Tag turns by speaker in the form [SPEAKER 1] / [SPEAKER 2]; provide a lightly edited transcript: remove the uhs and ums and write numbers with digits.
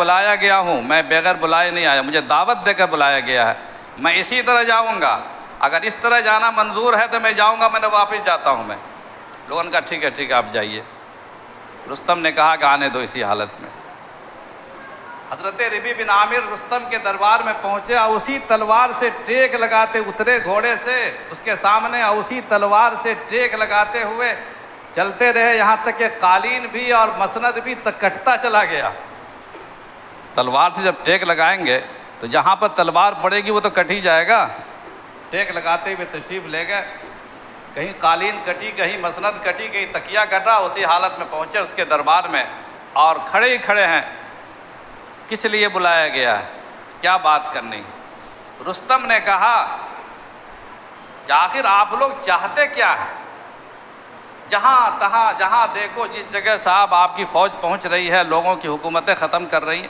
[SPEAKER 1] بلایا گیا ہوں، میں بغیر بلائے نہیں آیا، مجھے دعوت دے کر بلایا گیا ہے، میں اسی طرح جاؤں گا، اگر اس طرح جانا منظور ہے تو میں جاؤں گا، میں نے واپس جاتا ہوں میں۔ لوگوں نے کہا ٹھیک ہے آپ جائیے۔ رستم نے کہا کہ آنے دو اسی حالت میں۔ حضرت ربیع بن عامر رستم کے دربار میں پہنچے اور اسی تلوار سے ٹیک لگاتے اترے گھوڑے سے اس کے سامنے، اور اسی تلوار سے ٹیک لگاتے ہوئے چلتے رہے، یہاں تک کہ قالین بھی اور مسند بھی کٹتا چلا گیا۔ تلوار سے جب ٹیک لگائیں گے تو جہاں پر تلوار پڑے گی وہ تو کٹ ہی جائے گا۔ ٹیک لگاتے ہوئے تشریف لے گئے، کہیں قالین کٹی، کہیں مسند کٹی، کہیں تکیہ کٹا، اسی حالت میں پہنچے اس کے دربار میں اور کھڑے ہی کھڑے ہیں۔ کس لیے بلایا گیا ہے؟ کیا بات کرنی؟ رستم نے کہا کہ آخر آپ لوگ چاہتے کیا ہیں؟ جہاں تہاں جہاں دیکھو جس جگہ صاحب آپ کی فوج پہنچ رہی ہے، لوگوں کی حکومتیں ختم کر رہی ہیں،